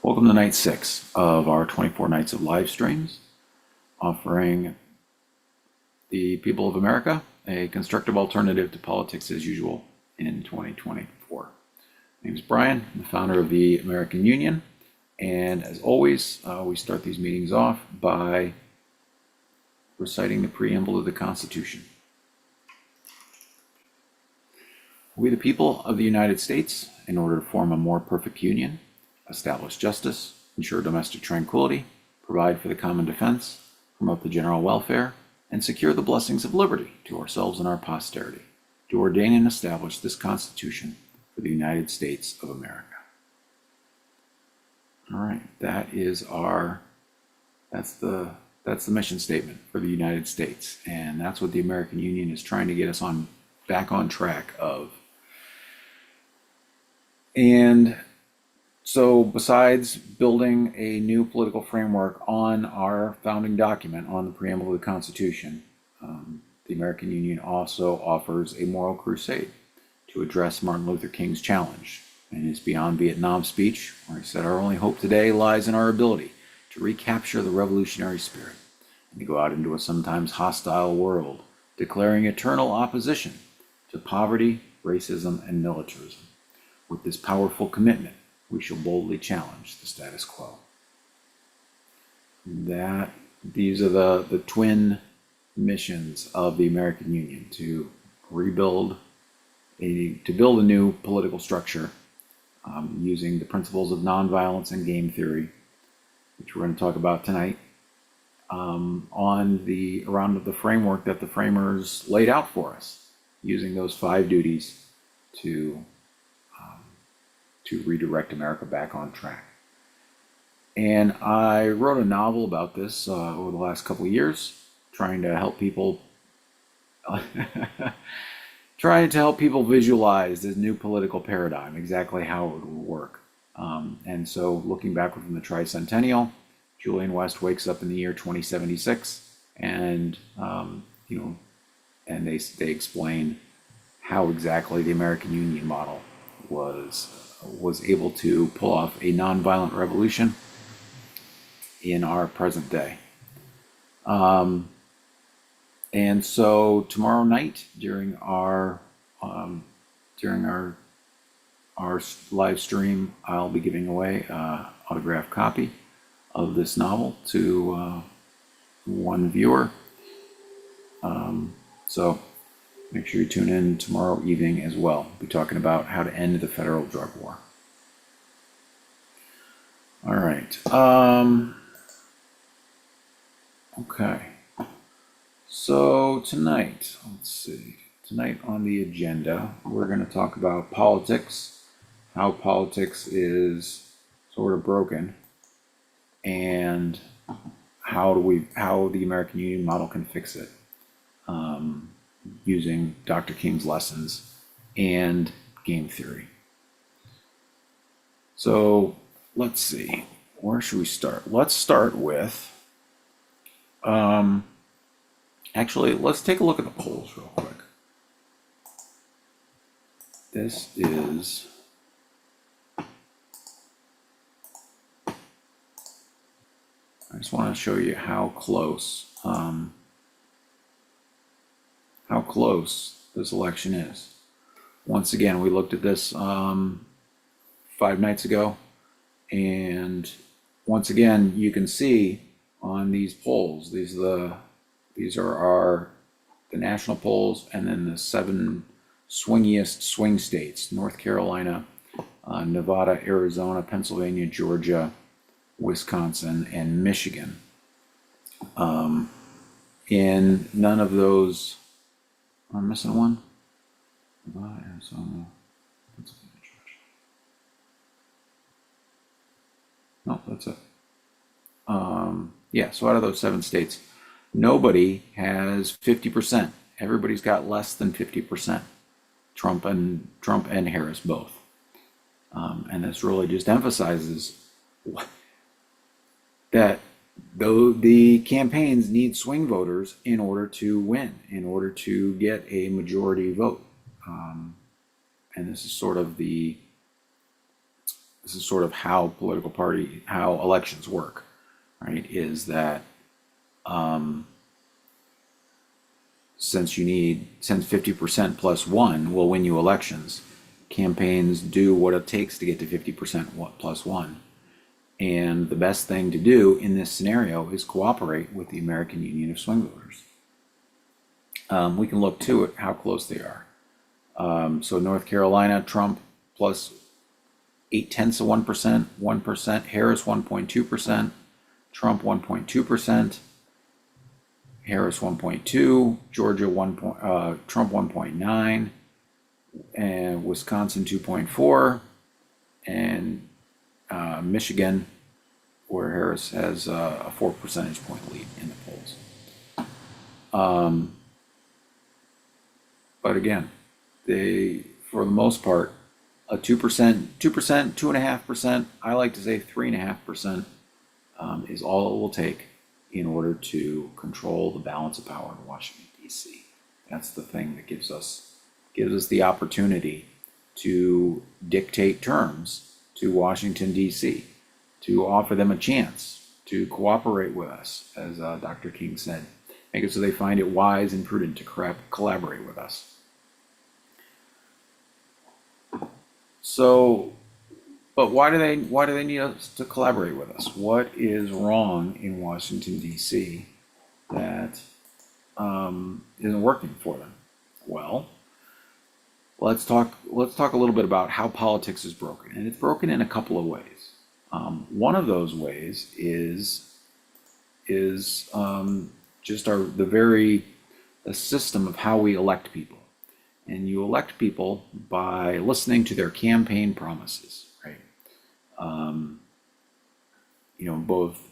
Welcome to night 6 of our 24 nights of live streams, offering the people of America a constructive alternative to politics as usual in 2024. My name is Brian, I'm the founder of the American Union, and as always, we start these meetings off by reciting the preamble of the Constitution. We, the people of the United States, in order to form a more perfect union, establish justice, ensure domestic tranquility, provide for the common defense, promote the general welfare, and secure the blessings of liberty to ourselves and our posterity, to ordain and establish this Constitution for the United States of America. All right, that's the mission statement for the United States, and that's what the American Union is trying to get us back on track of. And so besides building a new political framework on our founding document, on the preamble of the Constitution, the American Union also offers a moral crusade to address Martin Luther King's challenge in his Beyond Vietnam speech, where he said, "Our only hope today lies in our ability to recapture the revolutionary spirit and to go out into a sometimes hostile world, declaring eternal opposition to poverty, racism, and militarism. With this powerful commitment, we shall boldly challenge the status quo." These are the twin missions of the American Union: to build a new political structure using the principles of nonviolence and game theory, which we're going to talk about tonight, around the framework that the framers laid out for us, using those 5 duties to redirect America back on track. And I wrote a novel about this over the last couple of years, trying to help people visualize this new political paradigm, exactly how it would work. And so looking backward from the tricentennial, Julian West wakes up in the year 2076, and and they explain how exactly the American Union model was able to pull off a nonviolent revolution in our present day. And so tomorrow night during our live stream, I'll be giving away an autographed copy of this novel to one viewer. So make sure you tune in tomorrow evening as well. We'll be talking about how to end the federal drug war. All right. Okay. So tonight, Tonight on the agenda, we're going to talk about politics, how politics is sort of broken, and how the American Union model can fix it, using Dr. King's lessons and game theory. So let's see, where should we start? Let's start with, actually, let's take a look at the polls real quick. This is, I just want to show you how close this election is. Once again, we looked at this 5 nights ago, and once again, you can see on these polls, these are the national polls, and then the 7 swingiest swing states: North Carolina, Nevada, Arizona, Pennsylvania, Georgia, Wisconsin, and Michigan. In none of those, I'm missing one. Nevada, Arizona, Pennsylvania, Georgia. No, that's it. Yeah, so out of those 7 states, nobody has 50%. Everybody's got less than 50%. Trump and Harris both. And this really just emphasizes that though the campaigns need swing voters in order to win, in order to get a majority vote. And this is sort of the this is sort of how how elections work, right? Is that since 50% plus one will win you elections, campaigns do what it takes to get to 50% plus one. And the best thing to do in this scenario is cooperate with the American Union of Swing Voters. We can look to it how close they are. So North Carolina, Trump plus 0.8 of 1%, 1%, Harris 1.2%, Trump 1.2%, Harris 1.2, Georgia Trump 1.9, and Wisconsin 2.4, and Michigan, where Harris has a 4 percentage point lead in the polls. But again, they, for the most part, a 2%, 2.5%, I like to say 3.5%, is all it will take in order to control the balance of power in Washington, D.C. That's the thing that gives us the opportunity to dictate terms to Washington, D.C., to offer them a chance to cooperate with us, as Dr. King said. Make it so they find it wise and prudent to collaborate with us. So, but why do they need us to collaborate with us? What is wrong in Washington, D.C. that isn't working for them? Well, let's talk a little bit about how politics is broken, and it's broken in a couple of ways. One of those ways is just the system of how we elect people. And you elect people by listening to their campaign promises, right?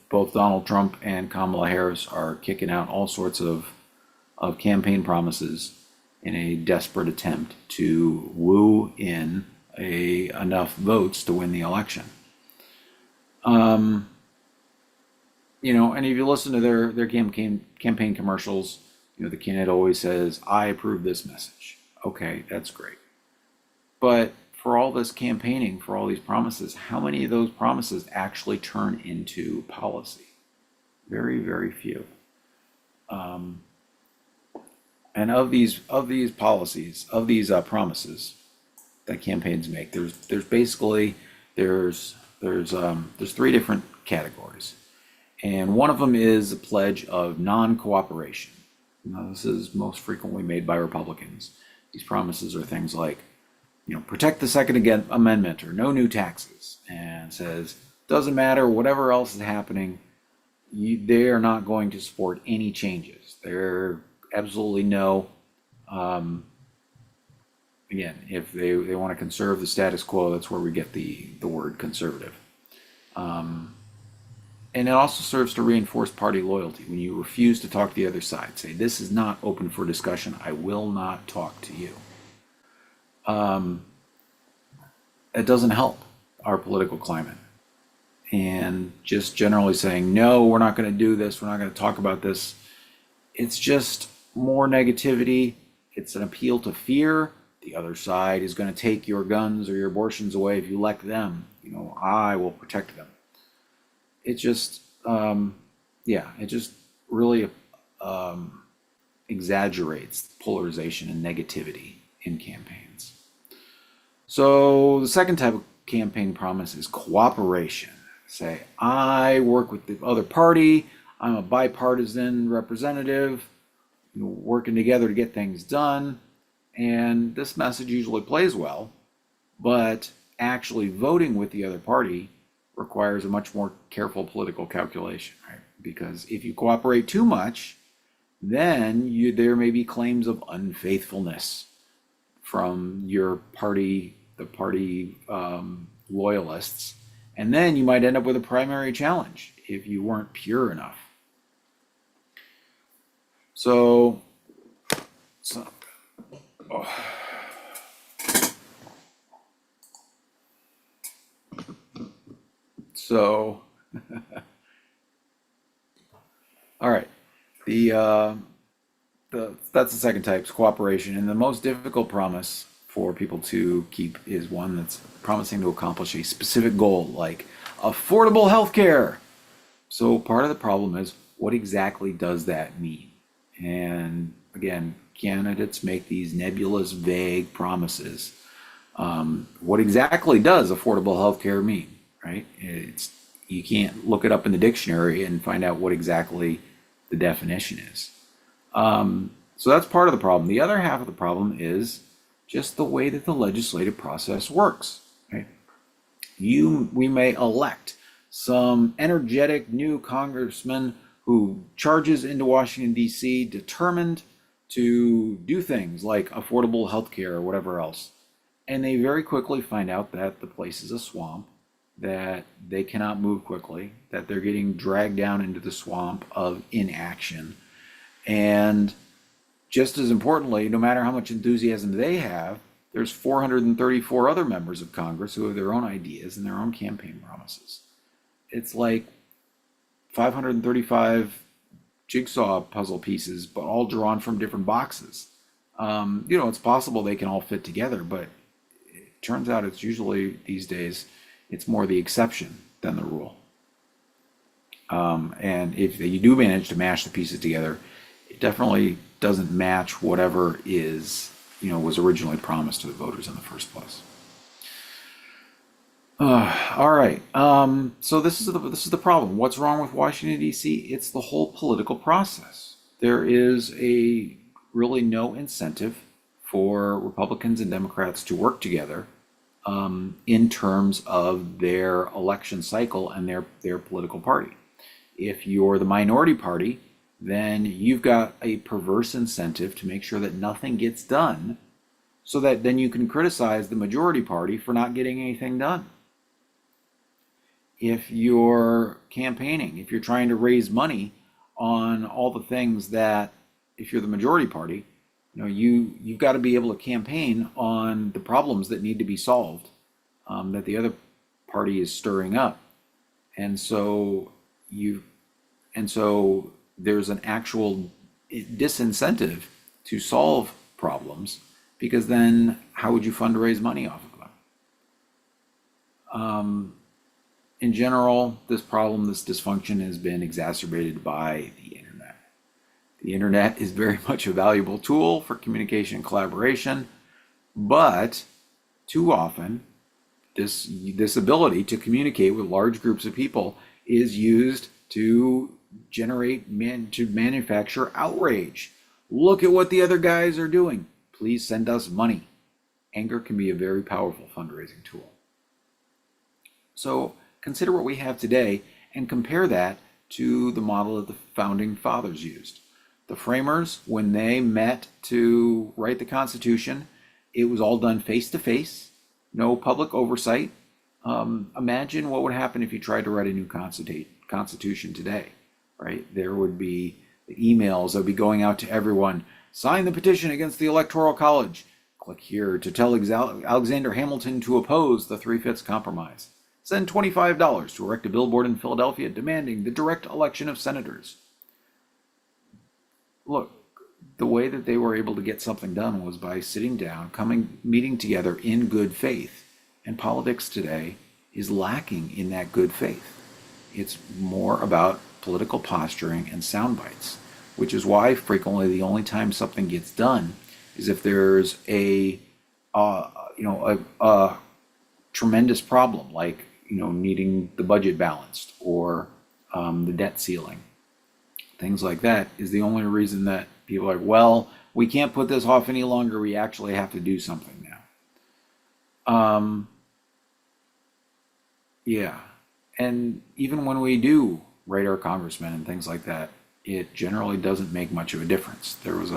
Both Donald Trump and Kamala Harris are kicking out all sorts of campaign promises in a desperate attempt to woo in enough votes to win the election. And if you listen to their campaign commercials, the candidate always says, "I approve this message." Okay, that's great. But for all this campaigning, for all these promises, how many of those promises actually turn into policy? Very, very few. And of these policies, of these promises that campaigns make, there's basically three different categories, and one of them is a pledge of non-cooperation. Now, this is most frequently made by Republicans. These promises are things like, protect the Second Amendment or no new taxes, and says, doesn't matter, whatever else is happening, they are not going to support any changes. They're absolutely no, again, if they want to conserve the status quo, that's where we get the word conservative. And it also serves to reinforce party loyalty. When you refuse to talk to the other side, say, this is not open for discussion, I will not talk to you. It doesn't help our political climate. And just generally saying, no, we're not going to do this, we're not going to talk about this, it's just more negativity. It's an appeal to fear. The other side is going to take your guns or your abortions away if you elect them. I will protect them. It just, it just really exaggerates polarization and negativity in campaigns. So the second type of campaign promise is cooperation. Say, I work with the other party, I'm a bipartisan representative, working together to get things done. And this message usually plays well, but actually voting with the other party requires a much more careful political calculation, right? Because if you cooperate too much, then there may be claims of unfaithfulness from your party, the party loyalists, and then you might end up with a primary challenge if you weren't pure enough. So all right, that's the second type, is cooperation. And the most difficult promise for people to keep is one that's promising to accomplish a specific goal, like affordable health care. So part of the problem is, what exactly does that mean? And again, candidates make these nebulous, vague promises. What exactly does affordable health care mean, right? You can't look it up in the dictionary and find out what exactly the definition is. So that's part of the problem. The other half of the problem is just the way that the legislative process works, right? We may elect some energetic new congressman who charges into Washington, D.C., determined to do things like affordable health care or whatever else. And they very quickly find out that the place is a swamp, that they cannot move quickly, that they're getting dragged down into the swamp of inaction. And just as importantly, no matter how much enthusiasm they have, there's 434 other members of Congress who have their own ideas and their own campaign promises. It's like 535 jigsaw puzzle pieces, but all drawn from different boxes. It's possible they can all fit together, but it turns out it's usually these days, it's more the exception than the rule. And if you do manage to mash the pieces together, it definitely doesn't match whatever was originally promised to the voters in the first place. All right. So this is the problem. What's wrong with Washington, D.C.? It's the whole political process. There is really no incentive for Republicans and Democrats to work together in terms of their election cycle and their political party. If you're the minority party, then you've got a perverse incentive to make sure that nothing gets done, so that then you can criticize the majority party for not getting anything done. If you're campaigning, if you're trying to raise money on all the things that, if you're the majority party, you've got to be able to campaign on the problems that need to be solved, that the other party is stirring up. And so there's an actual disincentive to solve problems, because then how would you fundraise money off of them? In general, this dysfunction has been exacerbated by the internet. The internet is very much a valuable tool for communication and collaboration, but too often this ability to communicate with large groups of people is used to manufacture outrage. Look at what the other guys are doing. Please send us money. Anger can be a very powerful fundraising tool. So consider what we have today and compare that to the model that the founding fathers used. The framers, when they met to write the Constitution, it was all done face to face, no public oversight. Imagine what would happen if you tried to write a new Constitution today, right? There would be emails that would be going out to everyone. Sign the petition against the Electoral College. Click here to tell Alexander Hamilton to oppose the 3/5 compromise. Send $25 to erect a billboard in Philadelphia demanding the direct election of senators. Look, the way that they were able to get something done was by sitting down, meeting together in good faith. And politics today is lacking in that good faith. It's more about political posturing and sound bites, which is why frequently the only time something gets done is if there's a tremendous problem, like needing the budget balanced, or the debt ceiling. Things like that is the only reason that people are like, well, we can't put this off any longer. We actually have to do something now. Yeah. And even when we do write our congressmen and things like that, it generally doesn't make much of a difference. There was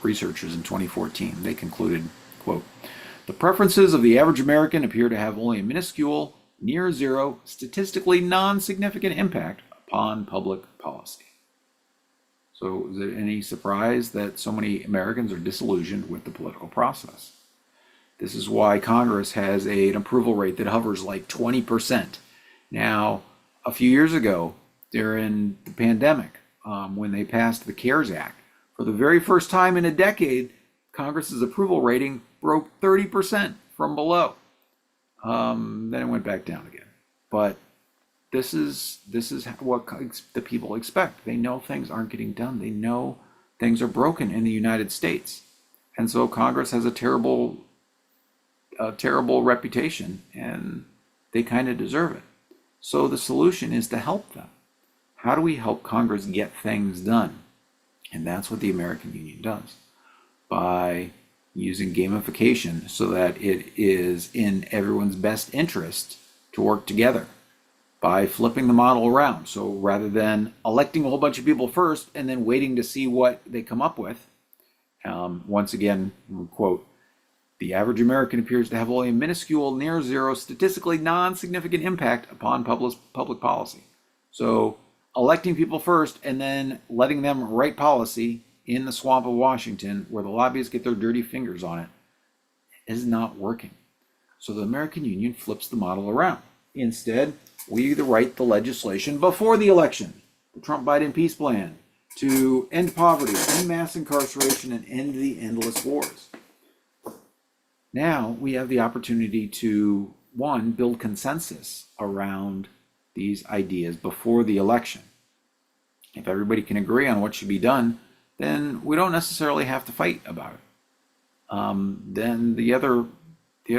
researchers in 2014, they concluded, quote, "The preferences of the average American appear to have only a minuscule, near zero, statistically non-significant impact upon public policy." So is it any surprise that so many Americans are disillusioned with the political process? This is why Congress has an approval rate that hovers like 20%. Now, a few years ago, during the pandemic, when they passed the CARES Act, for the very first time in a decade, Congress's approval rating broke 30% from below. Then it went back down again. But this is what the people expect. They know things aren't getting done. They know things are broken in the United States, and so Congress has a terrible reputation, and they kind of deserve it. So the solution is to help them. How do we help Congress get things done? And that's what the American Union does, by using gamification so that it is in everyone's best interest to work together, by flipping the model around. So rather than electing a whole bunch of people first and then waiting to see what they come up with, once again, quote, the average American appears to have only a minuscule, near zero, statistically non-significant impact upon public policy. So electing people first and then letting them write policy in the swamp of Washington, where the lobbyists get their dirty fingers on it, is not working. So the American Union flips the model around. Instead, we either write the legislation before the election, the Trump-Biden peace plan, to end poverty, end mass incarceration, and end the endless wars. Now we have the opportunity to, one, build consensus around these ideas before the election. If everybody can agree on what should be done, then we don't necessarily have to fight about it. Then the other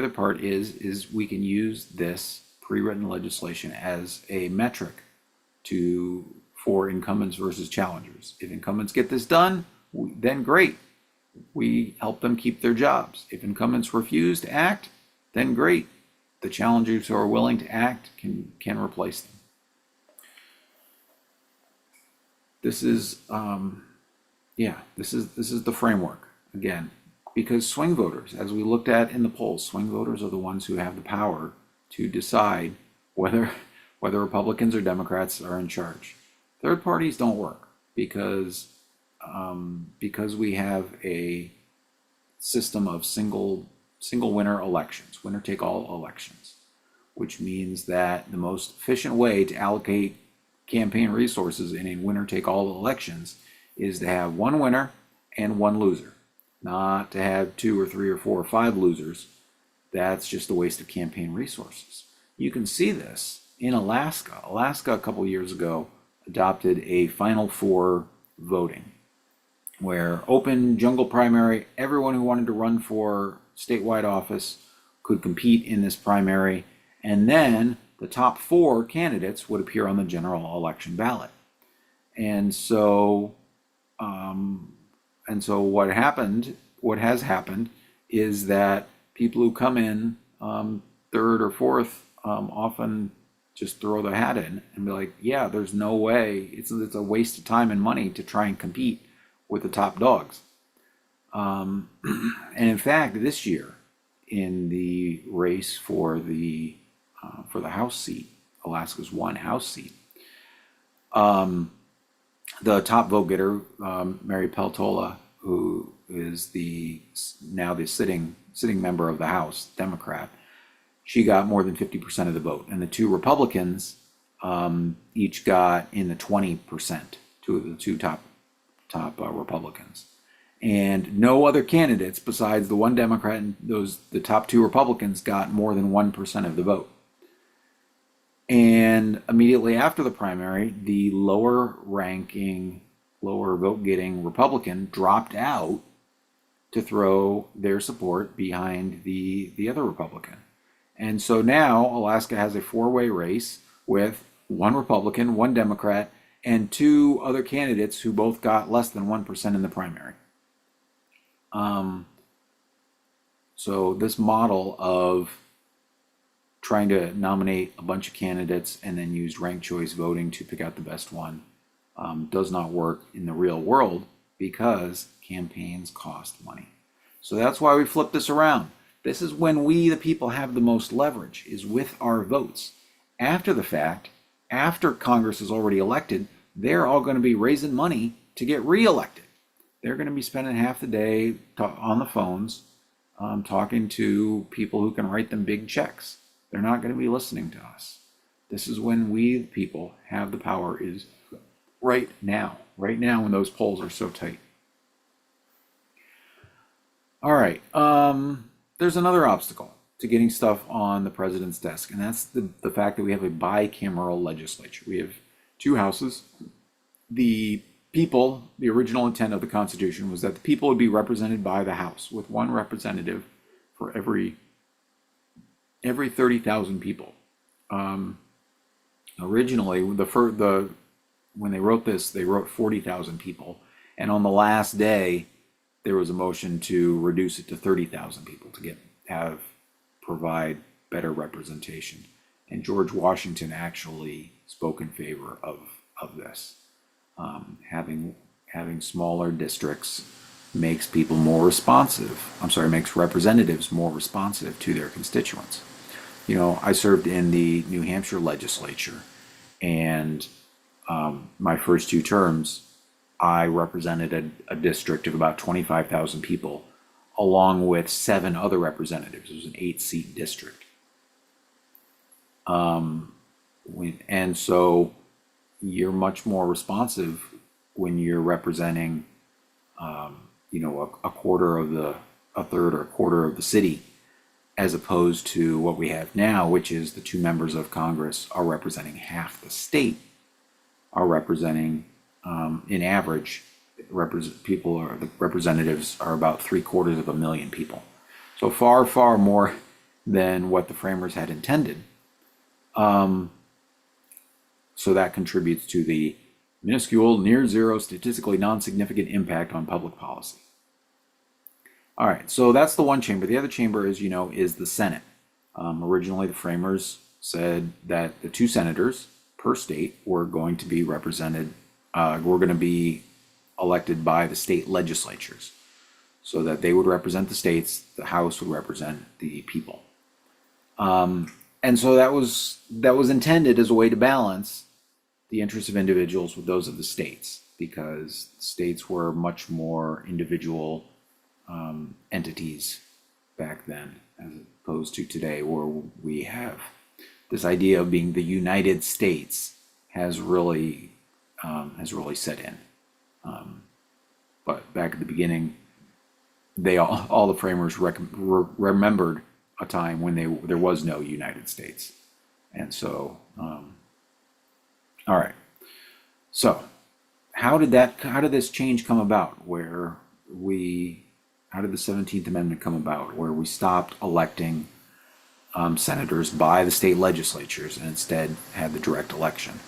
part is we can use this pre-written legislation as a metric for incumbents versus challengers. If incumbents get this done, then great. We help them keep their jobs. If incumbents refuse to act, then great. The challengers who are willing to act can replace them. This is this is the framework again, because swing voters, as we looked at in the polls, swing voters are the ones who have the power to decide whether Republicans or Democrats are in charge. Third parties don't work because we have a system of single winner elections, winner take all elections, which means that the most efficient way to allocate campaign resources in a winner take all elections is to have one winner and one loser, not to have 2 or 3 or 4 or 5 losers. That's just a waste of campaign resources. You can see this in Alaska. Alaska a couple years ago adopted a Final Four voting, where open jungle primary, everyone who wanted to run for statewide office could compete in this primary, and then the top 4 candidates would appear on the general election ballot. And so what has happened is that people who come in third or fourth often just throw their hat in and be like, yeah, there's no way, it's a waste of time and money to try and compete with the top dogs. And in fact, this year, in the race for the House seat, Alaska's one House seat, the top vote getter, Mary Peltola, who is now the sitting member of the House, Democrat, she got more than 50% of the vote, and the 2 Republicans each got in the 20%. The two top Republicans, and no other candidates besides the one Democrat and the top 2 Republicans got more than 1% of the vote. And immediately after the primary, the lower vote getting Republican dropped out to throw their support behind the other Republican. And so now Alaska has a 4-way race with 1 Republican, 1 Democrat, and 2 other candidates who both got less than 1% in the primary. So this model of trying to nominate a bunch of candidates and then use ranked choice voting to pick out the best one does not work in the real world, because campaigns cost money. So that's why we flip this around. This is when we, the people, have the most leverage, is with our votes. After the fact, after Congress is already elected, they're all going to be raising money to get reelected. They're going to be spending half the day on the phones talking to people who can write them big checks. They're not going to be listening to us. This is when we, the people, have the power, is right now when those polls are so tight. All right. there's another obstacle to getting stuff on the president's desk, and that's the fact that we have a bicameral legislature. We have two houses. The people, the original intent of the Constitution was that the people would be represented by the House, with one representative for every 30,000 people. Originally, when they wrote this, they wrote 40,000 people, and on the last day, there was a motion to reduce it to 30,000 people to provide better representation. And George Washington actually spoke in favor of this. Having smaller districts makes people more responsive. Makes representatives more responsive to their constituents. You know, I served in the New Hampshire legislature, and my first two terms, I represented a district of about 25,000 people, along with 7 other representatives. It was an 8-seat district. And so you're much more responsive when you're representing, a third or a quarter of the city, as opposed to what we have now, which is the 2 members of Congress are representing half the state, are representing, in average, the representatives are about 750,000 people. So far, far more than what the framers had intended. So that contributes to the minuscule, near zero, statistically non-significant impact on public policy. All right, so that's the one chamber. The other chamber, as you know, is the Senate. Originally, the framers said that the 2 senators per state were going to be elected by the state legislatures, so that they would represent the states, the House would represent the people. And so that was intended as a way to balance the interests of individuals with those of the states, because states were much more individual entities back then, as opposed to today, where we have this idea of being the United States has really set in. But back at the beginning, all the framers remembered a time when there was no United States, and so all right. So how did this change come about? How did the 17th Amendment come about, where we stopped electing senators by the state legislatures and instead had the direct election?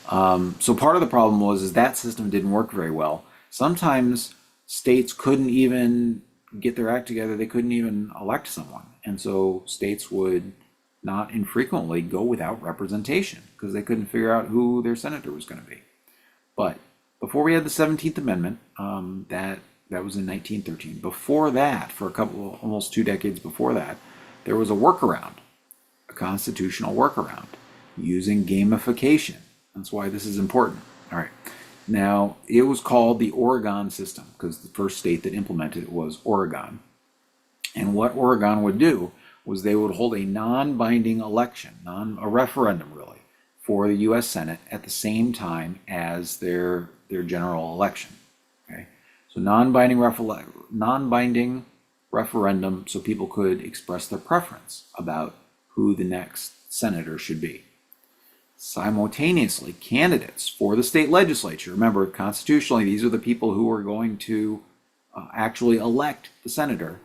So part of the problem was that system didn't work very well. Sometimes states couldn't even get their act together. They couldn't even elect someone. And so states would not infrequently go without representation because they couldn't figure out who their senator was going to be. But before we had the 17th Amendment, that was in 1913. Before that, for almost 2 decades before that, there was a workaround, a constitutional workaround, using gamification. That's why this is important. All right. Now, it was called the Oregon system because the first state that implemented it was Oregon. And what Oregon would do was they would hold a non-binding election, a referendum really, for the U.S. Senate at the same time as their general election. Okay, so non-binding referendum, so people could express their preference about who the next senator should be. Simultaneously, candidates for the state legislature, remember constitutionally these are the people who are going to actually elect the senator,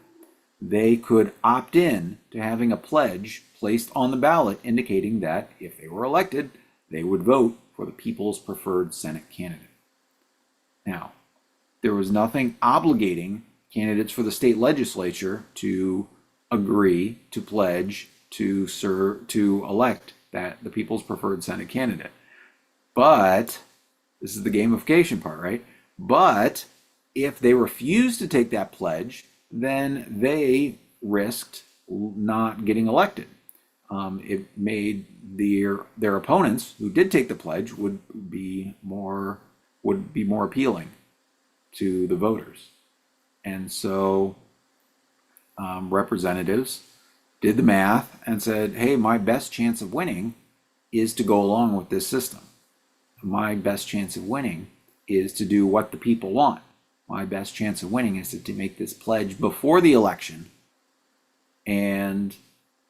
they could opt in to having a pledge placed on the ballot indicating that if they were elected, they would vote for the people's preferred Senate candidate. Now, there was nothing obligating candidates for the state legislature to agree, to pledge, to elect the people's preferred Senate candidate. But, this is the gamification part, right? But if they refused to take that pledge, then they risked not getting elected. It made their opponents who did take the pledge would be more appealing to the voters. And so representatives did the math and said, hey, my best chance of winning is to go along with this system. My best chance of winning is to do what the people want. My best chance of winning is to make this pledge before the election And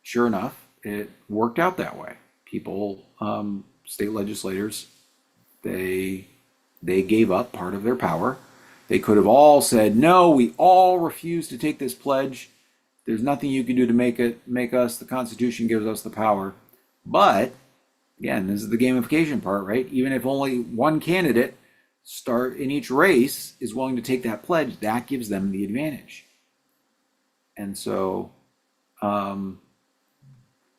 sure enough, it worked out that way. People, state legislators, they they gave up part of their power. They could have all said, "No, we all refuse to take this pledge. There's nothing you can do to make us. The Constitution gives us the power." But again, this is the gamification part, right? Even if only one candidate start in each race is willing to take that pledge, that gives them the advantage. And so, um,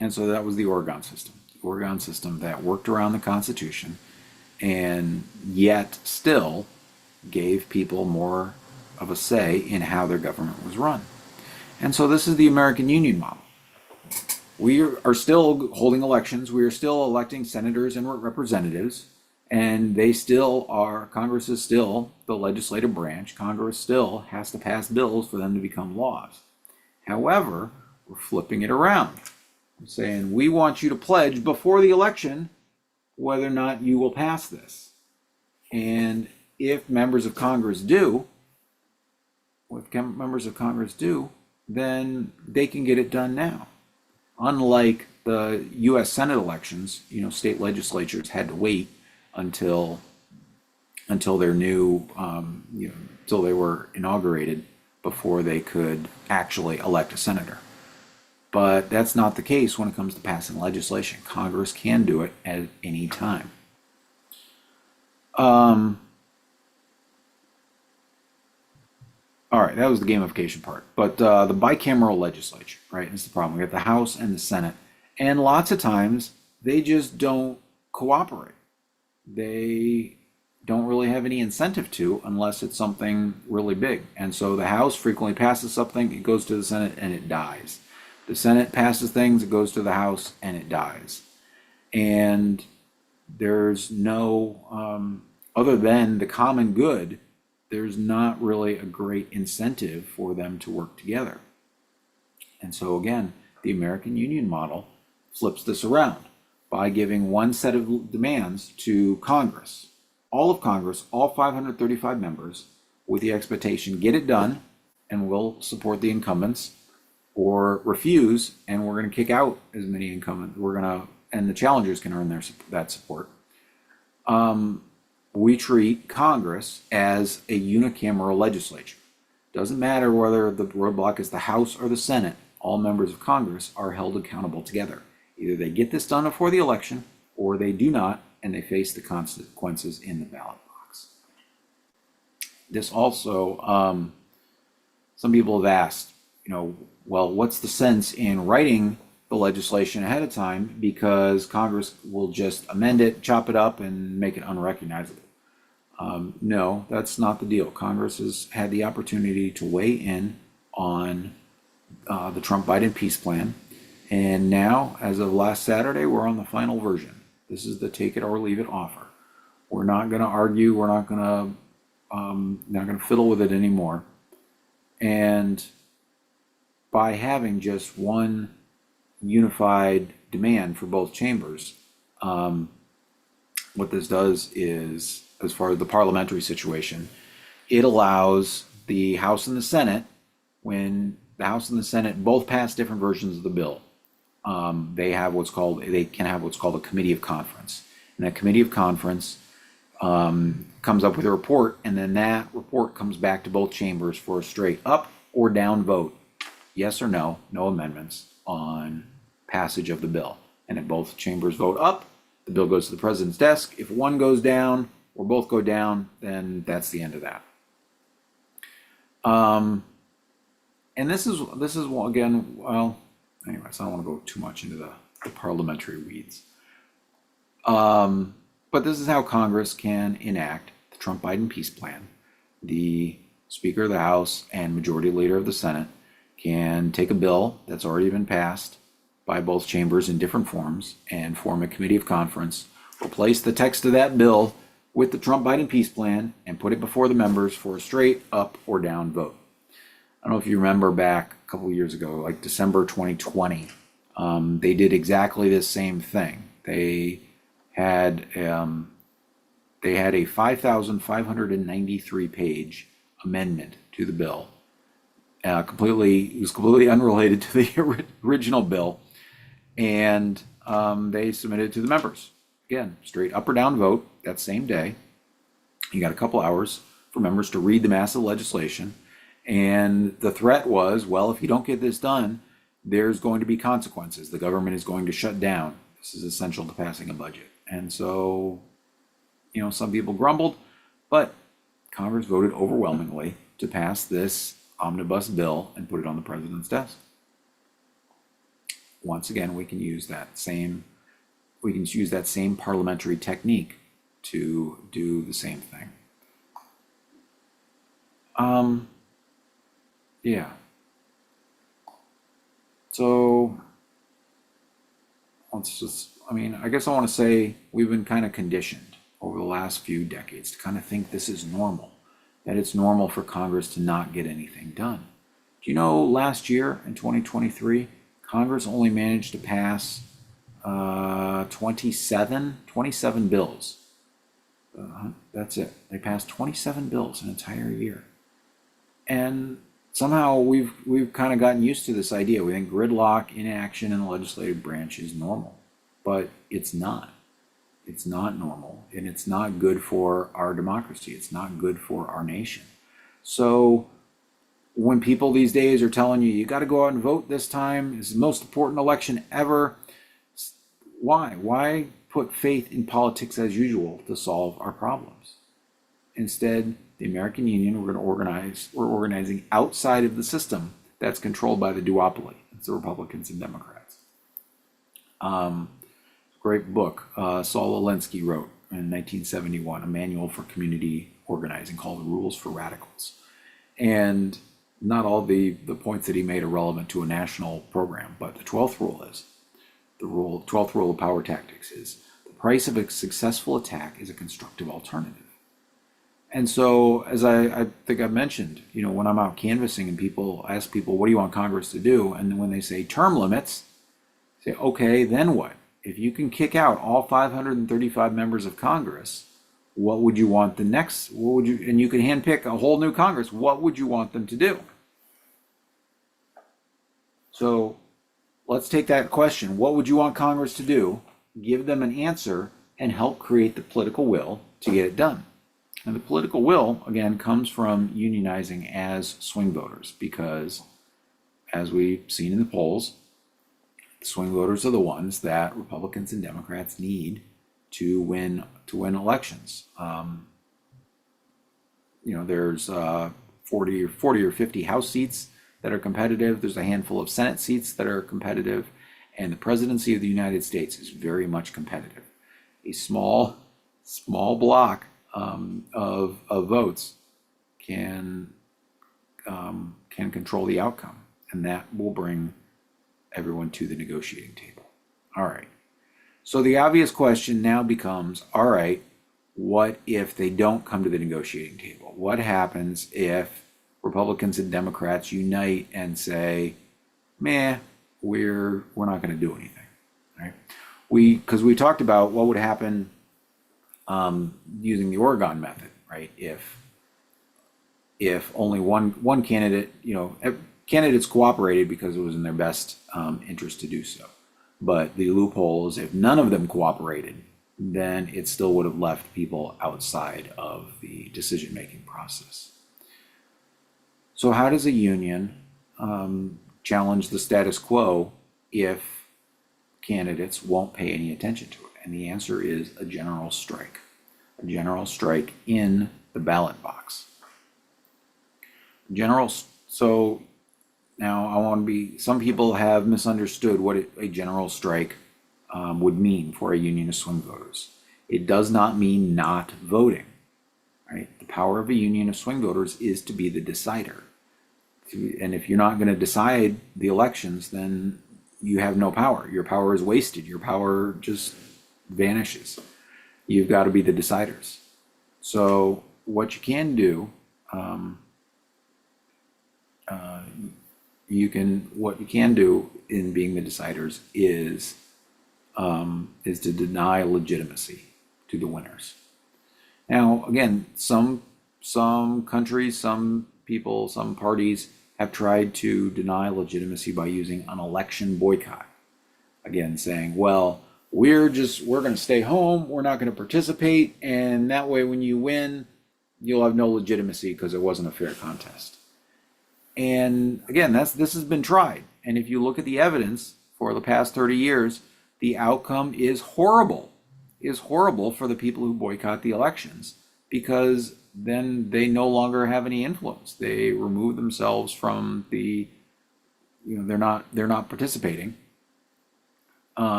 and so that was the Oregon system. The Oregon system that worked around the Constitution, and yet still gave people more of a say in how their government was run. And so this is the American Union model. We are still holding elections. We are still electing senators and representatives, and they still are, Congress is still the legislative branch. Congress still has to pass bills for them to become laws. However, we're flipping it around. We're saying, we want you to pledge before the election whether or not you will pass this. And if members of Congress do, then they can get it done now. Unlike the U.S. Senate elections, state legislatures had to wait until their new, until they were inaugurated before they could actually elect a senator. But that's not the case when it comes to passing legislation. Congress can do it at any time. All right, that was the gamification part. But the bicameral legislature, right, is the problem. We got the House and the Senate. And lots of times, they just don't cooperate. They don't really have any incentive to unless it's something really big. And so the House frequently passes something, it goes to the Senate, and it dies. The Senate passes things, it goes to the House, and it dies. And there's no, other than the common good, there's not really a great incentive for them to work together. And so again, the American Union model flips this around by giving one set of demands to Congress, all of Congress, all 535 members, with the expectation, get it done, and we'll support the incumbents, or refuse, and we're going to kick out as many incumbents. And the challengers can earn that support. We treat Congress as a unicameral legislature. Doesn't matter whether the roadblock is the House or the Senate, all members of Congress are held accountable together. Either they get this done before the election, or they do not, and they face the consequences in the ballot box. This also, some people have asked, well, what's the sense in writing the legislation ahead of time, because Congress will just amend it, chop it up, and make it unrecognizable? No, that's not the deal. Congress has had the opportunity to weigh in on the Trump-Biden peace plan, and now, as of last Saturday, we're on the final version. This is the take it or leave it offer. We're not going to argue. We're not going to fiddle with it anymore. And by having just one unified demand for both chambers, what this does is, as far as the parliamentary situation, it allows the House and the Senate, when the House and the Senate both pass different versions of the bill, they can have what's called a committee of conference. And that committee of conference comes up with a report, and then that report comes back to both chambers for a straight up or down vote, yes or no, no amendments, on passage of the bill. And if both chambers vote up, the bill goes to the president's desk. If one goes down or both go down, then that's the end of that. And this is again, well, anyways, I don't want to go too much into the parliamentary weeds. But this is how Congress can enact the Trump-Biden peace plan. The Speaker of the House and Majority Leader of the Senate can take a bill that's already been passed by both chambers in different forms and form a committee of conference, replace the text of that bill with the Trump-Biden peace plan, and put it before the members for a straight up or down vote. I don't know if you remember back a couple of years ago, like December 2020, they did exactly the same thing. They had a 5,593 page amendment to the bill, It was completely unrelated to the original bill, and they submitted it to the members. Again, straight up or down vote that same day. You got a couple hours for members to read the massive legislation, and the threat was, well, if you don't get this done, there's going to be consequences. The government is going to shut down. This is essential to passing a budget. And so, some people grumbled, but Congress voted overwhelmingly to pass this omnibus bill and put it on the president's desk. Once again, we can use that same parliamentary technique to do the same thing. Yeah. So I guess I want to say we've been kind of conditioned over the last few decades to kind of think this is normal, that it's normal for Congress to not get anything done. Do you know last year in 2023, Congress only managed to pass 27 bills. That's it. They passed 27 bills an entire year. And somehow we've kind of gotten used to this idea. We think gridlock, inaction in the legislative branch is normal, but it's not. It's not normal, and it's not good for our democracy. It's not good for our nation. So when people these days are telling you got to go out and vote this time, it's the most important election ever, why put faith in politics as usual to solve our problems? Instead, the American Union, we're organizing outside of the system that's controlled by the duopoly. It's the Republicans and Democrats. Great book Saul Alinsky wrote in 1971, a manual for community organizing called The Rules for Radicals. And not all the points that he made are relevant to a national program, but the 12th rule is, the 12th rule of power tactics is, the price of a successful attack is a constructive alternative. And so, as I think I've mentioned, when I'm out canvassing and people ask people, what do you want Congress to do? And when they say term limits, say, okay, then what? If you can kick out all 535 members of Congress, what would you want and you can handpick a whole new Congress, what would you want them to do? So let's take that question. What would you want Congress to do? Give them an answer and help create the political will to get it done. And the political will, again, comes from unionizing as swing voters, because as we've seen in the polls, the swing voters are the ones that Republicans and Democrats need to win elections. There's 40 or 50 House seats that are competitive. There's a handful of Senate seats that are competitive, and the presidency of the United States is very much competitive. A small block of votes can control the outcome, and that will bring everyone to the negotiating table. All right. So the obvious question now becomes, all right, what if they don't come to the negotiating table? What happens if Republicans and Democrats unite and say, we're not going to do anything, right? Because we talked about what would happen using the Oregon method, right? If only one candidate, candidates cooperated because it was in their best interest to do so. But the loophole is if none of them cooperated, then it still would have left people outside of the decision-making process. So how does a union challenge the status quo if candidates won't pay any attention to it? And the answer is a general strike in the ballot box. So now some people have misunderstood what a general strike would mean for a union of swing voters. It does not mean not voting, right? The power of a union of swing voters is to be the decider. And if you're not going to decide the elections, then you have no power. Your power is wasted. Your power just vanishes. You've got to be the deciders. So what you can do, what you can do in being the deciders is to deny legitimacy to the winners. Now, again, some countries, some people, some parties have tried to deny legitimacy by using an election boycott. Again, saying, well, we're going to stay home, we're not going to participate, and that way when you win, you'll have no legitimacy because it wasn't a fair contest. And again, this has been tried. And if you look at the evidence for the past 30 years, the outcome is horrible. Is horrible for the people who boycott the elections, because then they no longer have any influence. They remove themselves from the, they're not participating.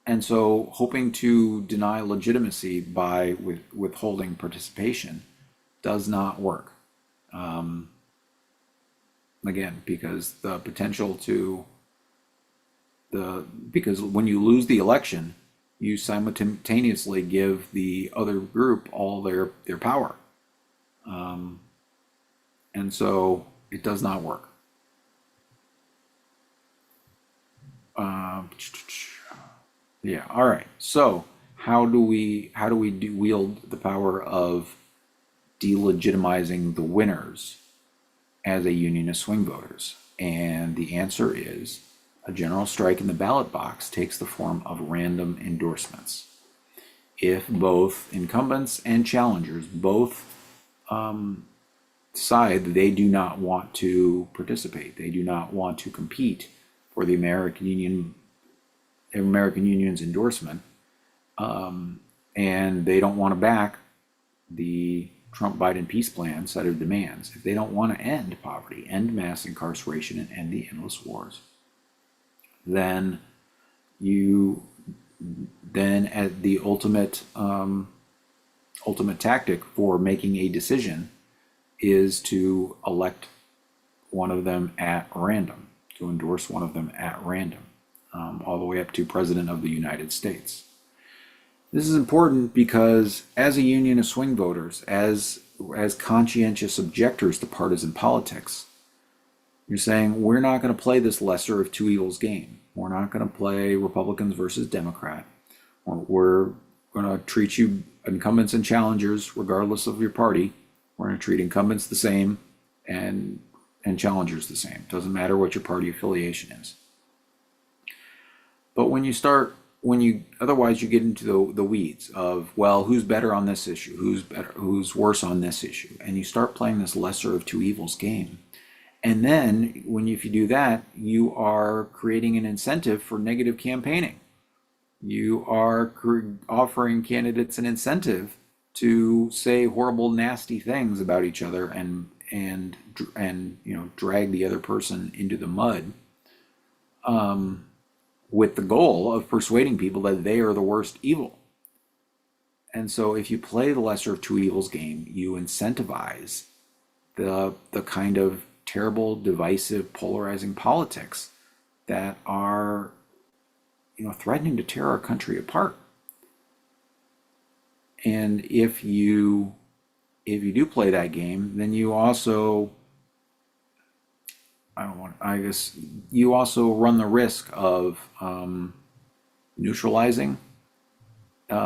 And so hoping to deny legitimacy by withholding participation does not work. Again, because the potential because when you lose the election, you simultaneously give the other group all their power. And so it does not work. Yeah, all right. So how do we wield the power of delegitimizing the winners as a union of swing voters? And the answer is a general strike in the ballot box takes the form of random endorsements. If both incumbents and challengers both decide that they do not want to participate, they do not want to compete for the American Union's endorsement, and they don't want to back the Trump-Biden peace plan set of demands, if they don't want to end poverty, end mass incarceration, and end the endless wars, then at the ultimate tactic for making a decision is to elect one of them at random, to endorse one of them at random, all the way up to President of the United States. This is important because as a union of swing voters, as conscientious objectors to partisan politics, you're saying, we're not going to play this lesser of two evils game. We're not going to play Republicans versus Democrat. We're going to treat you incumbents and challengers regardless of your party. We're going to treat incumbents the same and challengers the same. Doesn't matter what your party affiliation is. But otherwise you get into the weeds of, well, who's better on this issue? Who's worse on this issue? And you start playing this lesser of two evils game. And then if you do that, you are creating an incentive for negative campaigning. You are offering candidates an incentive to say horrible, nasty things about each other and drag the other person into the mud, with the goal of persuading people that they are the worst evil. And so if you play the lesser of two evils game, you incentivize the kind of terrible, divisive, polarizing politics that are threatening to tear our country apart. And if you do play that game, then you also you also run the risk of neutralizing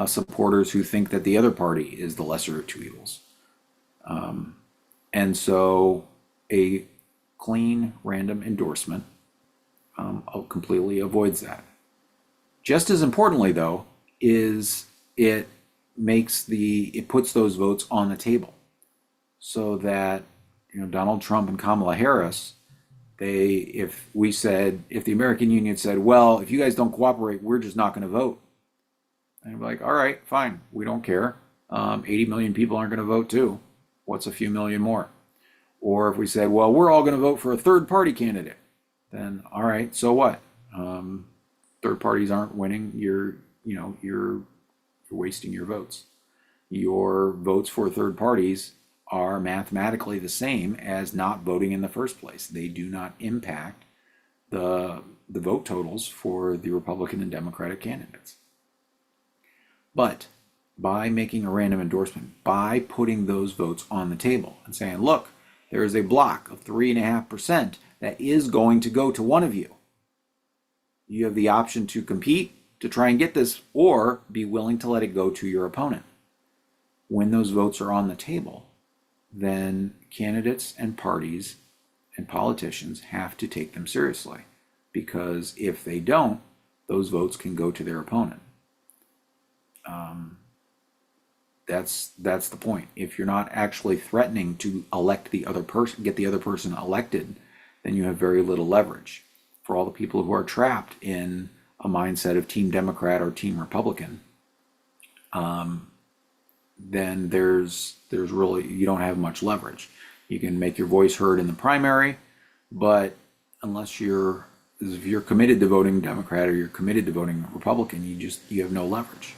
supporters who think that the other party is the lesser of two evils. And so a clean, random endorsement completely avoids that. Just as importantly, though, is it puts those votes on the table, so that Donald Trump and Kamala Harris, if the American Union said, well, if you guys don't cooperate, we're just not going to vote, and I'd be like, all right, fine, we don't care. 80 million people aren't going to vote too. What's a few million more? Or if we said, well, we're all going to vote for a third party candidate, then all right, so what? Third parties aren't winning. You're wasting your votes. Your votes for third parties are mathematically the same as not voting in the first place. They do not impact the vote totals for the Republican and Democratic candidates. But by making a random endorsement, by putting those votes on the table and saying, look, there is a block of 3.5% that is going to go to one of you. You have the option to compete to try and get this, or be willing to let it go to your opponent. When those votes are on the table, then candidates and parties and politicians have to take them seriously, because if they don't, those votes can go to their opponent. That's the point. If you're not actually threatening to elect the other person, get the other person elected, then you have very little leverage. For all the people who are trapped in a mindset of Team Democrat or Team Republican, then there's really, you don't have much leverage. You can make your voice heard in the primary, but if you're committed to voting Democrat or you're committed to voting Republican, you have no leverage.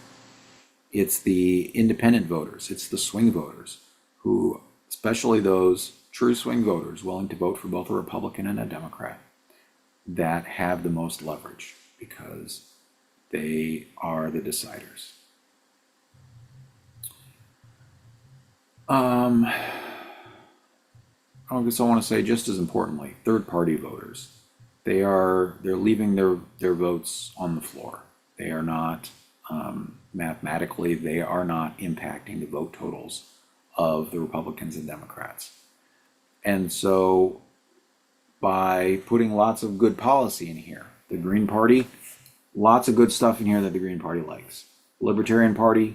It's the independent voters, it's the swing voters, who, especially those true swing voters willing to vote for both a Republican and a Democrat, that have the most leverage, because they are the deciders. I guess I want to say, just as importantly, third-party voters. They're leaving their votes on the floor. They are not, mathematically, they are not impacting the vote totals of the Republicans and Democrats. And so by putting lots of good policy in here, the Green Party, lots of good stuff in here that the Green Party likes. Libertarian Party,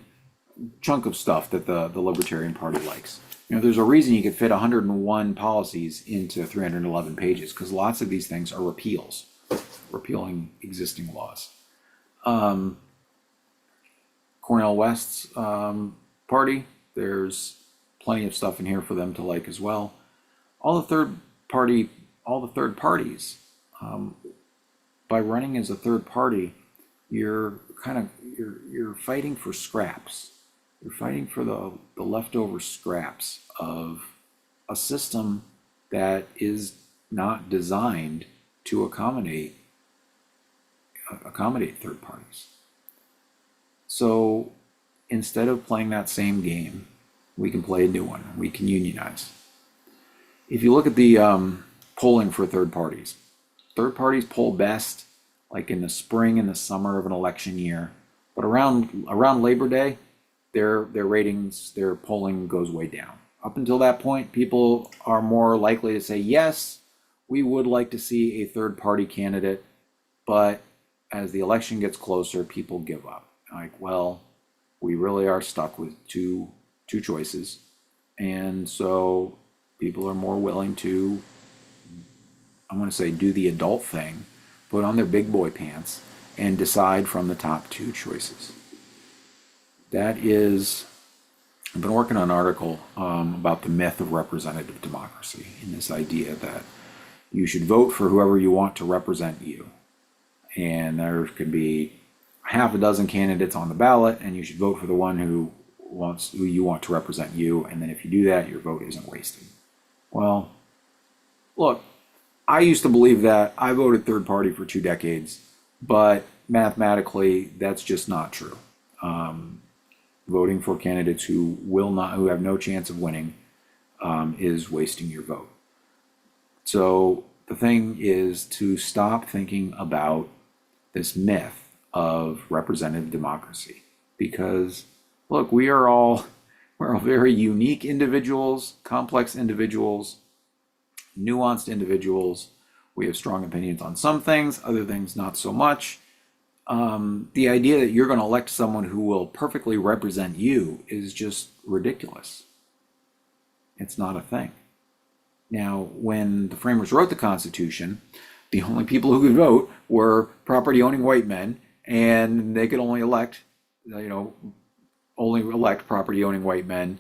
chunk of stuff that the Libertarian Party likes. There's a reason you could fit 101 policies into 311 pages, because lots of these things are repeals, repealing existing laws. Cornel West's party, there's plenty of stuff in here for them to like as well. All the third parties, by running as a third party, you're fighting for scraps. You're fighting for the leftover scraps of a system that is not designed to accommodate third parties. So instead of playing that same game, we can play a new one. We can unionize. If you look at the polling for third parties poll best like in the spring and the summer of an election year, but around Labor Day, their ratings, their polling goes way down. Up until that point, people are more likely to say, yes, we would like to see a third party candidate, but as the election gets closer, people give up. Like, well, we really are stuck with two choices. And so people are more willing to, I'm going to say, do the adult thing, put on their big boy pants, and decide from the top two choices. That is, I've been working on an article about the myth of representative democracy, and this idea that you should vote for whoever you want to represent you. And there could be half a dozen candidates on the ballot, and you should vote for the one who you want to represent you. And then if you do that, your vote isn't wasted. Well, look, I used to believe that. I voted third party for 2 decades, but mathematically, that's just not true. Voting for candidates who have no chance of winning, is wasting your vote. So the thing is to stop thinking about this myth of representative democracy, because look, we're all very unique individuals, complex individuals, nuanced individuals. We have strong opinions on some things, other things not so much. The idea that you're going to elect someone who will perfectly represent you is just ridiculous. It's not a thing. Now, when the framers wrote the Constitution, the only people who could vote were property-owning white men, and they could only elect property-owning white men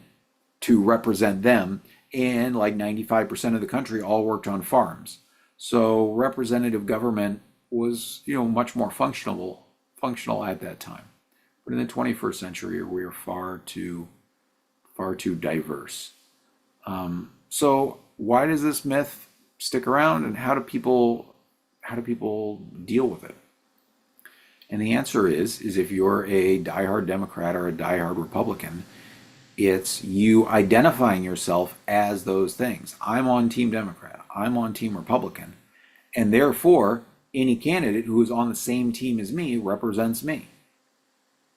to represent them. And like 95% of the country all worked on farms. So representative government was, much more functional at that time. But in the 21st century, we are far too diverse. So why does this myth stick around, and how do people deal with it? And the answer is if you're a diehard Democrat or a diehard Republican, it's you identifying yourself as those things. I'm on Team Democrat, I'm on Team Republican, and therefore any candidate who is on the same team as me represents me.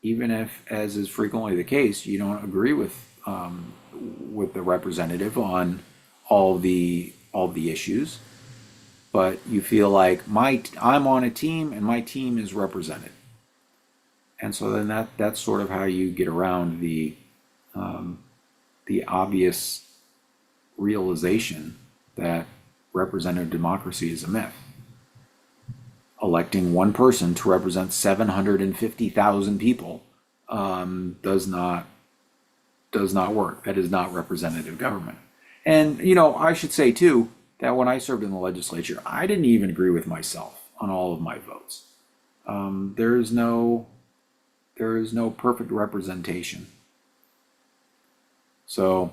Even if, as is frequently the case, you don't agree with with the representative on all the issues, but you feel like I'm on a team and my team is represented, and so then that's sort of how you get around the obvious realization that representative democracy is a myth. Electing one person to represent 750,000 people does not work. That is not representative government. And I should say too that when I served in the legislature, I didn't even agree with myself on all of my votes. There is no perfect representation. So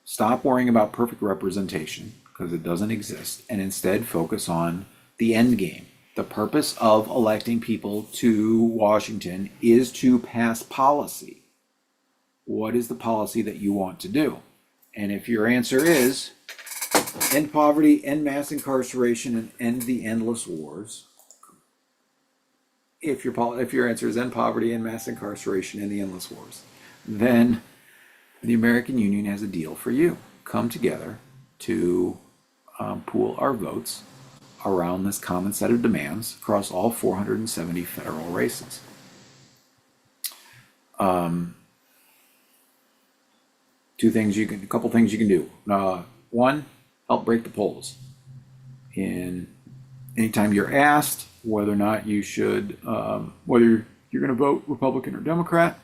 stop worrying about perfect representation because it doesn't exist, and instead focus on the end game. The purpose of electing people to Washington is to pass policy. What is the policy that you want to do? And if your answer is end poverty, end mass incarceration, and end the endless wars, if your answer is end poverty, end mass incarceration, and the endless wars, then the American Union has a deal for you. Come together to pool our votes around this common set of demands across all 470 federal races. A couple things you can do. One, help break the polls. Anytime you're asked whether or not you should, whether you're going to vote Republican or Democrat,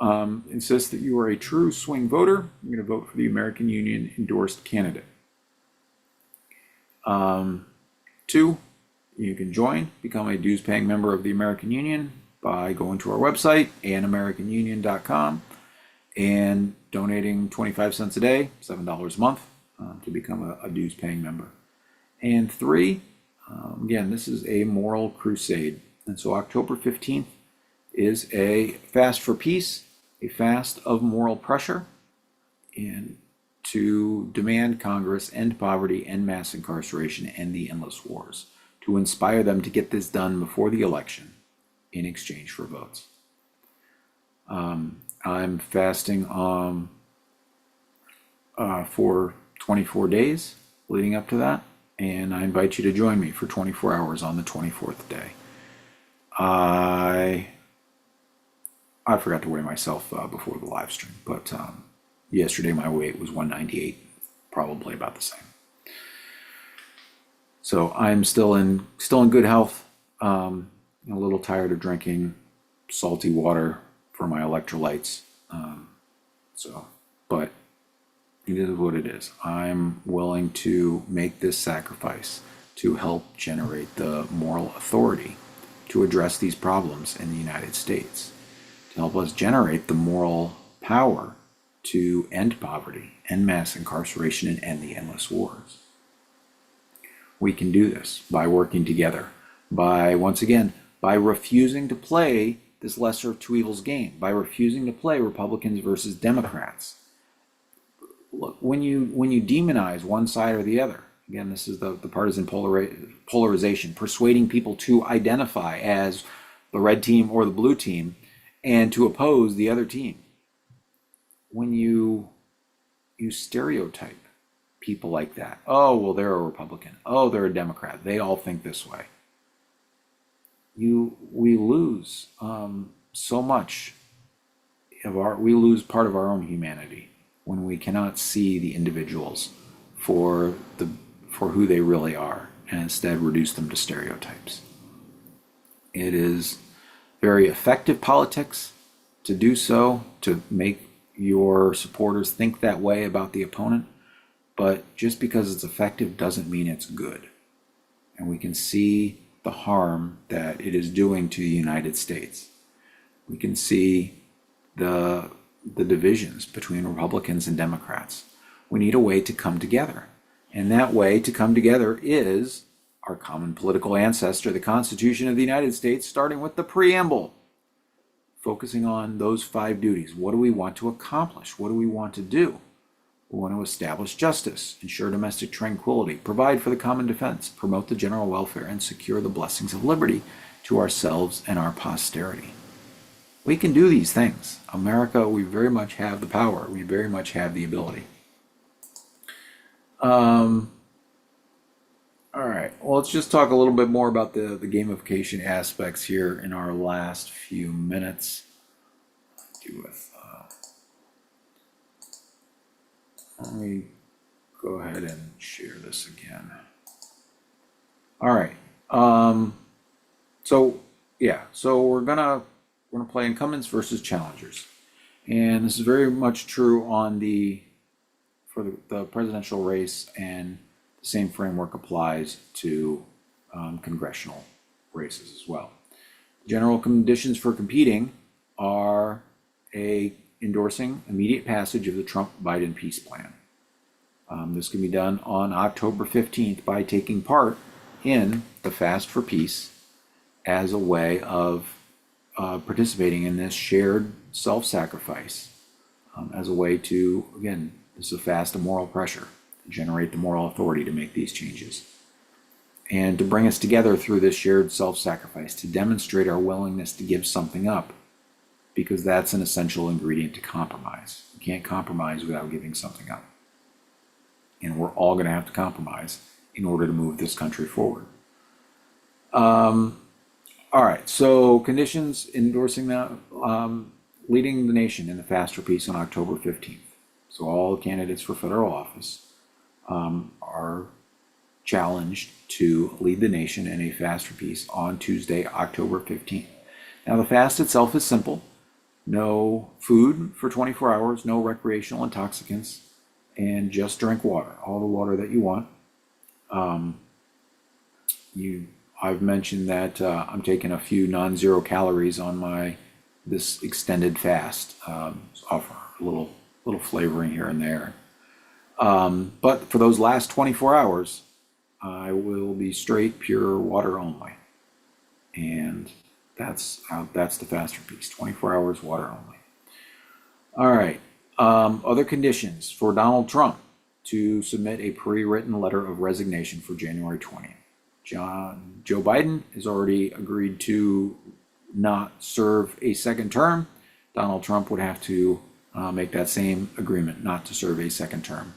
insist that you are a true swing voter. You're going to vote for the American Union endorsed candidate. Two, you can become a dues-paying member of the American Union by going to our website, anamericanunion.com, and donating 25 cents a day, $7 a month, to become a dues-paying member. And three, again, this is a moral crusade. And so October 15th is a fast for peace, a fast of moral pressure, and to demand Congress end poverty, end mass incarceration, end the endless wars, to inspire them to get this done before the election in exchange for votes. I'm fasting for 24 days leading up to that, and I invite you to join me for 24 hours on the 24th day. I forgot to weigh myself before the live stream, but yesterday my weight was 198, probably about the same. So I'm still in good health. A little tired of drinking salty water for my electrolytes. But it is what it is. I'm willing to make this sacrifice to help generate the moral authority to address these problems in the United States, to help us generate the moral power to end poverty, end mass incarceration, and end the endless wars. We can do this by working together, by refusing to play this lesser of two evils game, by refusing to play Republicans versus Democrats. Look, when you demonize one side or the other, again, this is the partisan polarization, persuading people to identify as the red team or the blue team and to oppose the other team. When you stereotype people like that, oh, well, they're a Republican, oh, they're a Democrat, they all think this way, we lose so much we lose part of our own humanity when we cannot see the individuals for who they really are and instead reduce them to stereotypes. It is very effective politics to do so, to make your supporters think that way about the opponent, but just because it's effective doesn't mean it's good. And we can see the harm that it is doing to the United States. We can see the divisions between Republicans and Democrats. We need a way to come together. And that way to come together is our common political ancestor, the Constitution of the United States, starting with the preamble, focusing on those 5 duties. What do we want to accomplish? What do we want to do? We want to establish justice, ensure domestic tranquility, provide for the common defense, promote the general welfare, and secure the blessings of liberty to ourselves and our posterity. We can do these things. America, we very much have the power. We very much have the ability. All right. Well, let's just talk a little bit more about the gamification aspects here in our last few minutes. Do with. Let me go ahead and share this again. All right. So yeah. So we're gonna play incumbents versus challengers, and this is very much true on for the presidential race, and the same framework applies to congressional races as well. General conditions for competing are endorsing immediate passage of the Trump-Biden peace plan. This can be done on October 15th by taking part in the Fast for Peace as a way of participating in this shared self-sacrifice, as a way to, again, this is a fast of moral pressure to generate the moral authority to make these changes, and to bring us together through this shared self-sacrifice, to demonstrate our willingness to give something up, because that's an essential ingredient to compromise. You can't compromise without giving something up. And we're all going to have to compromise in order to move this country forward. All right, so conditions endorsing that, leading the nation in the Fast for Peace on October 15th. So all candidates for federal office are challenged to lead the nation in a Fast for Peace on Tuesday, October 15th. Now, the fast itself is simple. No food for 24 hours, no recreational intoxicants, and just drink water, all the water that you want. I've mentioned that I'm taking a few non-zero calories on this extended fast, offer a little flavoring here and there. But for those last 24 hours, I will be straight pure water only, and that's the Fast for Peace. 24 hours water only. All right. Other conditions for Donald Trump to submit a pre-written letter of resignation for January 20th. Joe Biden has already agreed to not serve a second term. Donald Trump would have to make that same agreement not to serve a second term.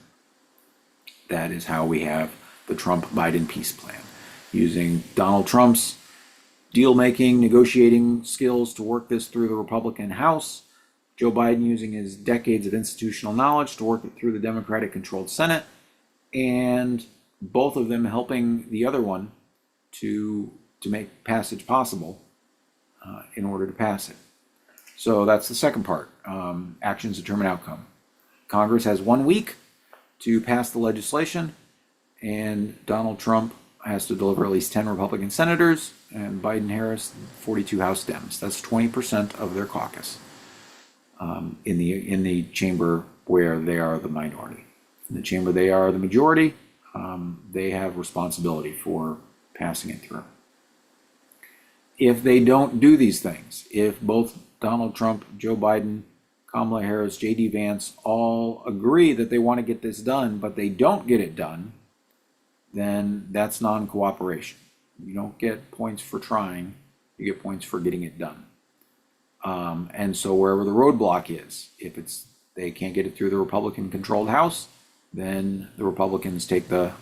That is how we have the Trump-Biden peace plan, using Donald Trump's deal-making, negotiating skills to work this through the Republican House, Joe Biden using his decades of institutional knowledge to work it through the Democratic-controlled Senate, and both of them helping the other one to make passage possible in order to pass it. So that's the second part. Actions determine outcome. Congress has 1 week to pass the legislation, and Donald Trump has to deliver at least 10 Republican senators, and Biden-Harris 42 House Dems. That's 20% of their caucus in the chamber where they are the minority. In the chamber they are the majority. They have responsibility for passing it through. If they don't do these things, if both Donald Trump, Joe Biden, Kamala Harris, J.D. Vance all agree that they want to get this done, but they don't get it done, then that's non-cooperation. You don't get points for trying, you get points for getting it done. And so wherever the roadblock is, if they can't get it through the Republican-controlled House, then the Republicans take the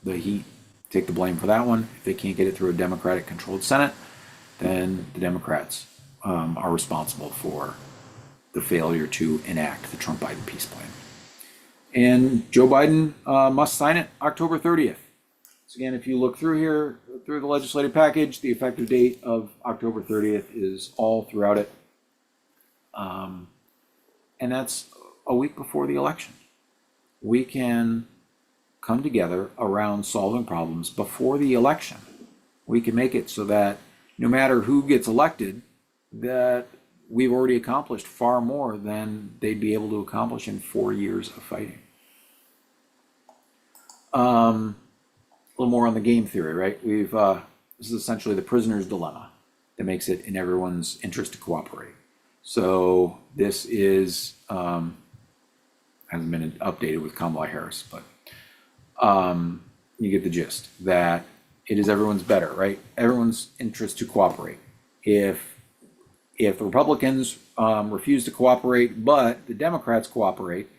heat, take the blame for that one. If they can't get it through a Democratic-controlled Senate, then the Democrats are responsible for the failure to enact the Trump-Biden peace plan. And Joe Biden must sign it October 30th. So again, if you look through the legislative package, the effective date of October 30th is all throughout it. And that's a week before the election. We can come together around solving problems before the election. We can make it so that no matter who gets elected, that we've already accomplished far more than they'd be able to accomplish in 4 years of fighting. A little more on the game theory, right? This is essentially the prisoner's dilemma that makes it in everyone's interest to cooperate. So this is hasn't been updated with Kamala Harris, but you get the gist that it is everyone's better, right? Everyone's interest to cooperate. If If the Republicans refuse to cooperate, but the Democrats cooperate,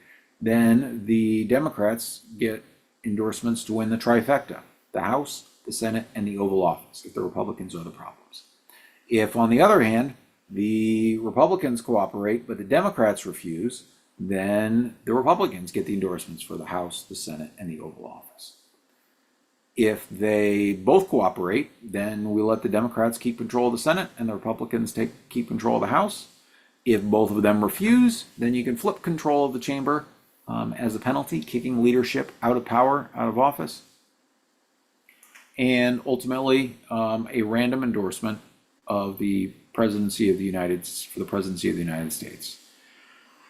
then the Democrats get endorsements to win the trifecta: the House, the Senate, and the Oval Office, if the Republicans are the problems. If, on the other hand, the Republicans cooperate, but the Democrats refuse, then the Republicans get the endorsements for the House, the Senate, and the Oval Office. If they both cooperate, then we let the Democrats keep control of the Senate and the Republicans keep control of the House. If both of them refuse, then you can flip control of the chamber as a penalty, kicking leadership out of power, out of office. And ultimately, a random endorsement of the presidency of the United States.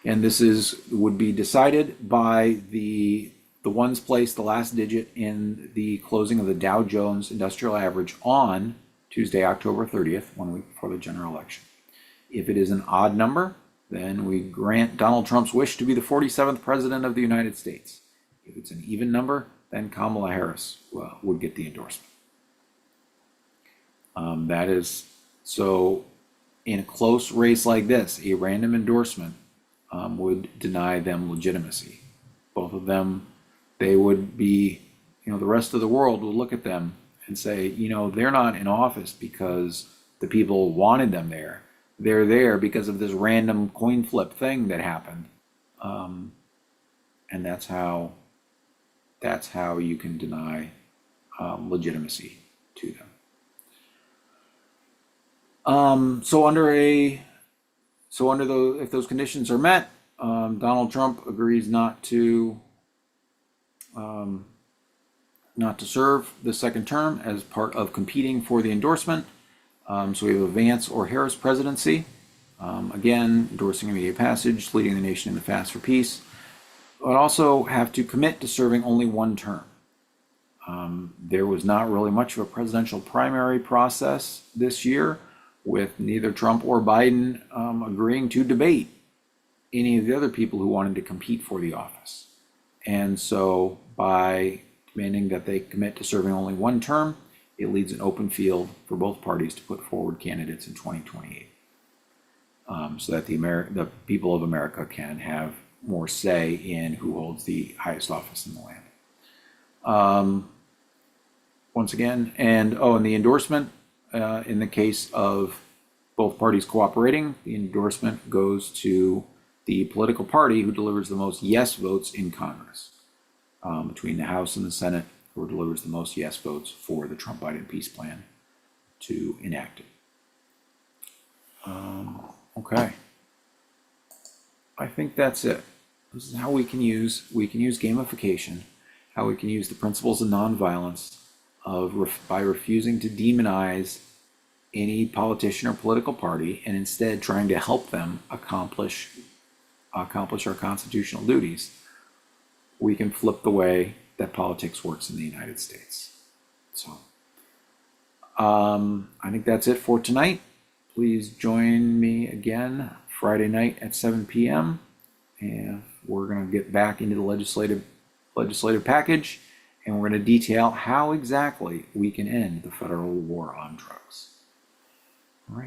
And this would be decided by the ones placed the last digit in the closing of the Dow Jones Industrial Average on Tuesday, October 30th, 1 week before the general election. If it is an odd number, then we grant Donald Trump's wish to be the 47th president of the United States. If it's an even number, then Kamala Harris would get the endorsement. That is, so in a close race like this, a random endorsement would deny them legitimacy. Both of them, they would be, the rest of the world would look at them and say, they're not in office because the people wanted them there. They're there because of this random coin flip thing that happened. And that's how you can deny legitimacy to them. If those conditions are met, Donald Trump agrees not to serve the second term as part of competing for the endorsement. So we have a Vance or Harris presidency. Again, endorsing immediate passage, leading the nation in the fast for peace. But also have to commit to serving only one term. There was not really much of a presidential primary process this year, with neither Trump or Biden agreeing to debate any of the other people who wanted to compete for the office. And so by demanding that they commit to serving only one term, it leaves an open field for both parties to put forward candidates in 2028, so that the people of America can have more say in who holds the highest office in the land. Once again, and the endorsement, in the case of both parties cooperating, the endorsement goes to the political party who delivers the most yes votes in Congress, between the House and the Senate, who delivers the most yes votes for the Trump-Biden peace plan to enact it. Okay. I think that's it. This is how we can use gamification, how we can use the principles of nonviolence by refusing to demonize any politician or political party, and instead trying to help them accomplish our constitutional duties. We can flip the way that politics works in the United States. So, I think that's it for tonight. Please join me again Friday night at 7 p.m. and we're going to get back into the legislative package, and we're going to detail how exactly we can end the federal war on drugs.